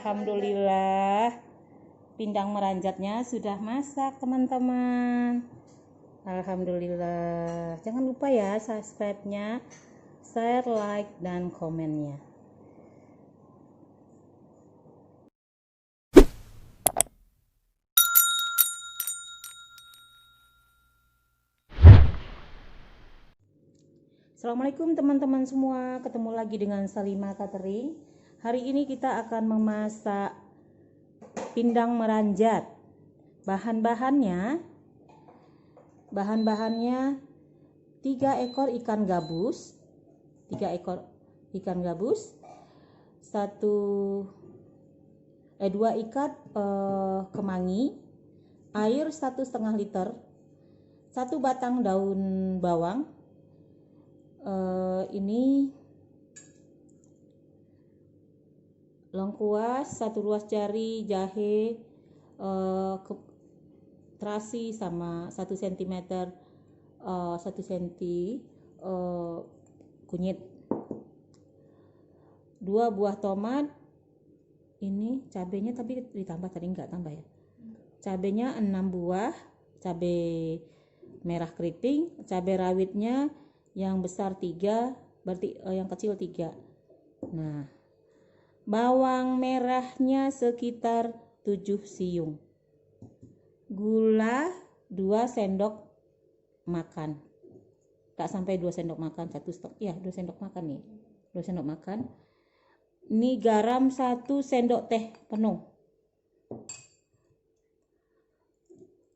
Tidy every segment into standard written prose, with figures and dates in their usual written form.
Alhamdulillah, pindang meranjatnya sudah masak, teman-teman. Alhamdulillah. Jangan lupa ya subscribe-nya, share, like, dan komennya. Assalamualaikum teman-teman semua, ketemu lagi dengan Salima Catering. Hari ini kita akan memasak pindang meranjat. Bahan-bahannya 3 ekor ikan gabus, 2 ikat kemangi, air 1,5 liter, 1 batang daun bawang, ini lengkuas 1 ruas jari, jahe, terasi sama 1 cm, 1 cm kunyit, 2 buah tomat. Ini cabenya tapi ditambah, tadi enggak tambah ya. Cabenya 6 buah, cabai merah keriting, cabai rawitnya yang besar 3, berarti yang kecil 3. Nah, bawang merahnya sekitar 7 siung. Gula 2 sendok makan. Tak sampai 2 sendok makan, 2 sendok makan nih. 2 sendok makan. Ini garam 1 sendok teh penuh.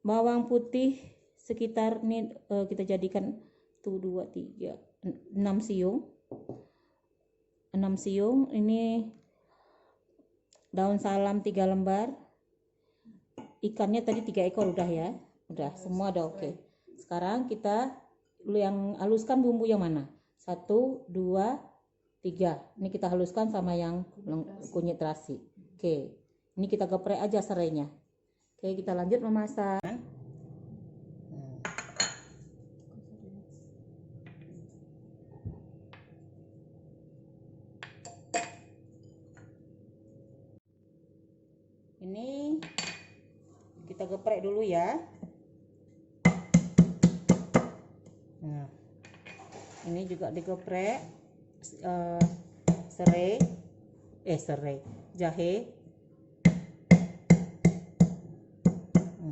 Bawang putih sekitar nih kita jadikan 1, 2, 3, 6 siung. 6 siung. Ini daun salam 3 lembar. Ikannya tadi 3 ekor udah ya. Udah, semua udah oke. Sekarang kita yang haluskan bumbu yang mana? 1, 2, 3. Ini kita haluskan sama yang kunyit terasi. Oke. Ini kita geprek aja serainya. Oke, kita lanjut memasak. Ini kita geprek dulu ya. Nah, ini juga digeprek serai, jahe.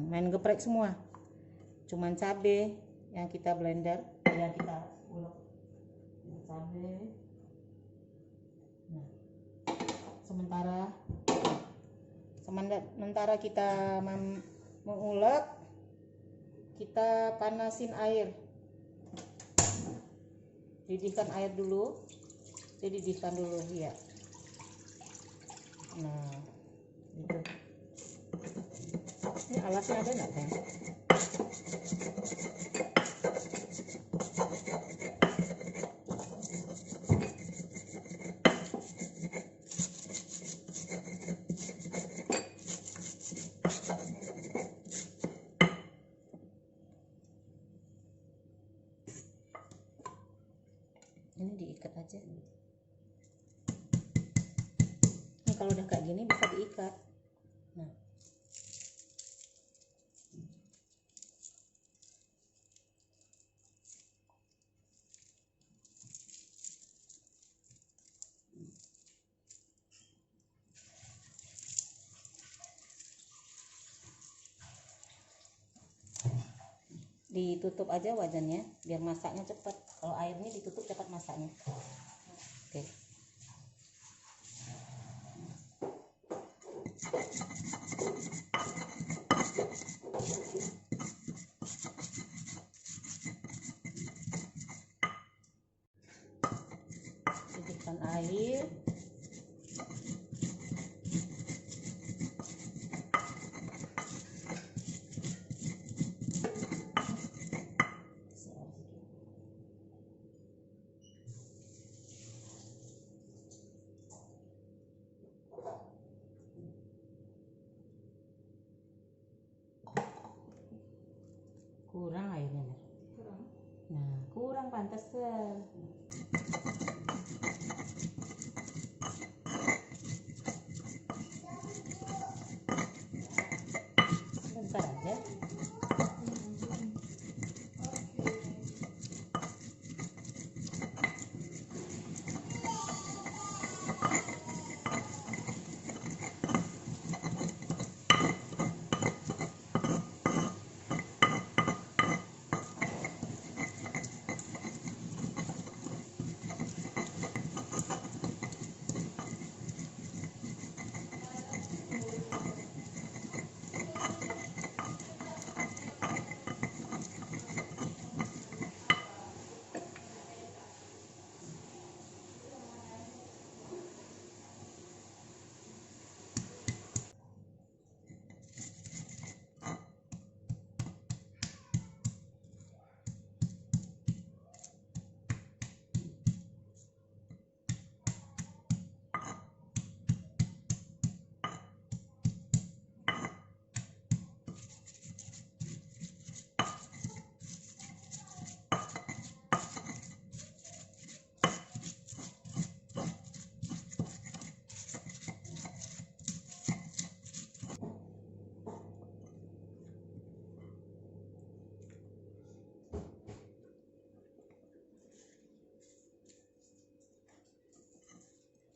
Main geprek semua. Cuman cabai yang kita blender, yang kita ulek. Cabai. Nah, sementara kita mengulek, kita panasin air. Didihkan air dulu. Didihkan dulu ya. Nah, gitu. Ini alasnya ada nggak kan? Ini diikat aja. Ini kalau udah kayak gini bisa diikat. Nah, ditutup aja wajannya biar masaknya cepat. Kalau airnya ditutup cepat masaknya. Oke. Didihkan air. Kurang airnya, nah kurang pantas.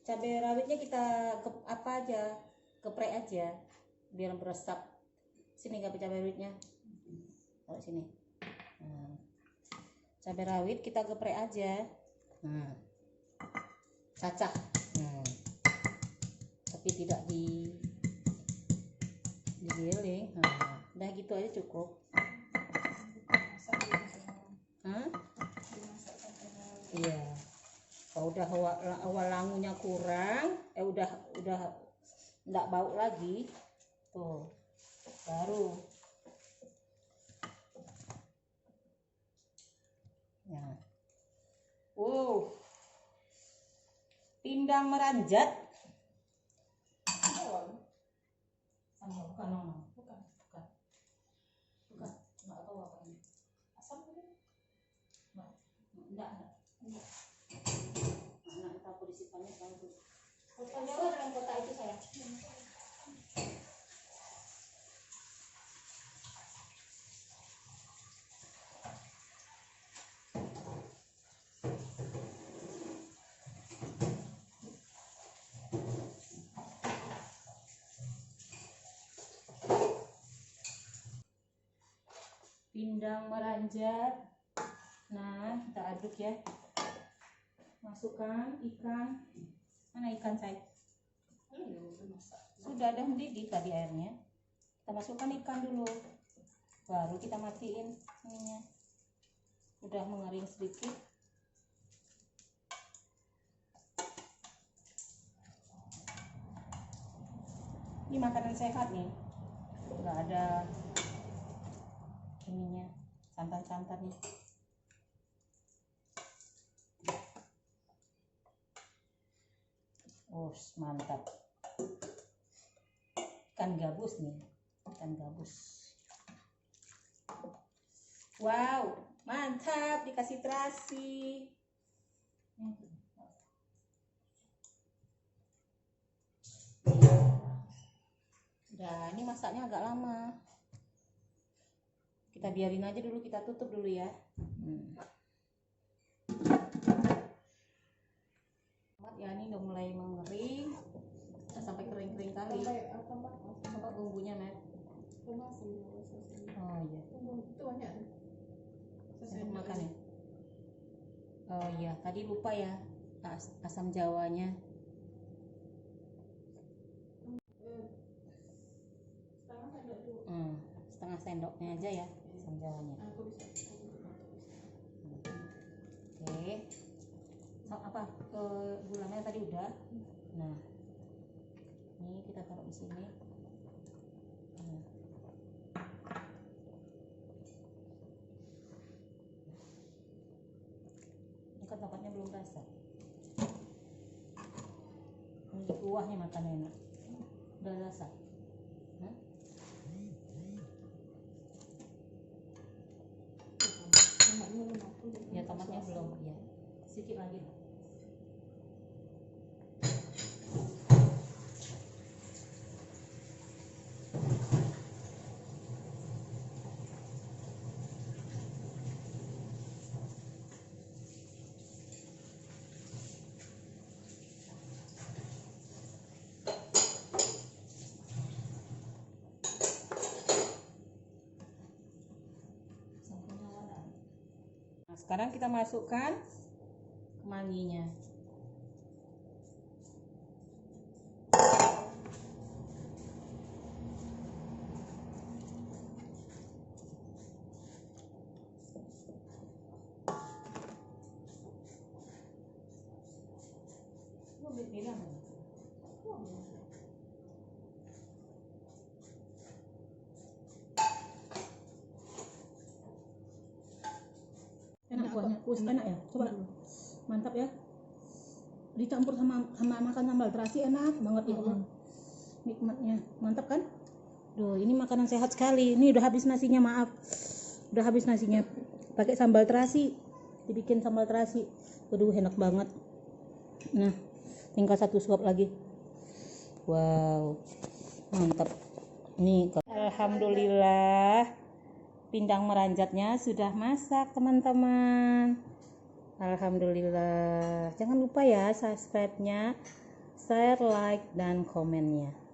cabai rawitnya kita geprek aja biar meresap. Sini cabai rawitnya, taruh sini. Nah, cabai rawit kita geprek aja. Nah, cacah. Tapi tidak digiling. Nah, udah gitu aja cukup. Iya. Kalau udah walangunya kurang, udah enggak bau lagi. Tuh. Baru. Ya. Pindang meranjat. Bukan. Enggak tahu apa ini. Asam bukan? Enggak. Anak kita polisipannya bagus. Kota Jawa dalam kota itu saya. Pindang meranjat. Nah, kita aduk ya. Masukkan ikan. Mana ikan saya? Sudah ada mendidih tadi airnya. Kita masukkan ikan dulu. Baru kita matiin ininya. Udah mengering sedikit. Ini makanan sehat nih. Nggak ada ininya, santan-santannya. Mantap. Ikan gabus nih, ikan gabus. Wow, mantap, dikasih terasi. Udah, ini masaknya agak lama. Kita biarin aja dulu, kita tutup dulu ya. Ya, ini udah mulai mengering. Kita sampai kering-kering kali. Coba bumbunya, Net. Oh iya. Itu banyak. Enak makan ya. Oh iya, tadi lupa ya asam jawanya. Setengah sendoknya aja ya asam jawanya. Oke. Gulanya tadi udah. Nah, ini kita taruh di sini. Ini kan tempatnya belum rasa. Ini kuahnya makan enak. Udah rasa. Ya, tomatnya belum ya. Sedikit lagi. Nah, sekarang kita masukkan kemanginya. Enak kuahnya, enak ya. Coba dulu. Mantap ya. Dicampur sama makan sambal terasi enak banget ya. Nikmatnya. Mantap kan? Duh, ini makanan sehat sekali. Ini udah habis nasinya, maaf. Udah habis nasinya. Pakai sambal terasi. Dibikin sambal terasi. Aduh, enak banget. Nah, tinggal 1 suap lagi. Wow. Mantap. Nih, alhamdulillah. Pindang meranjatnya sudah masak, teman-teman. Alhamdulillah. Jangan lupa ya subscribe-nya, share, like, dan komennya.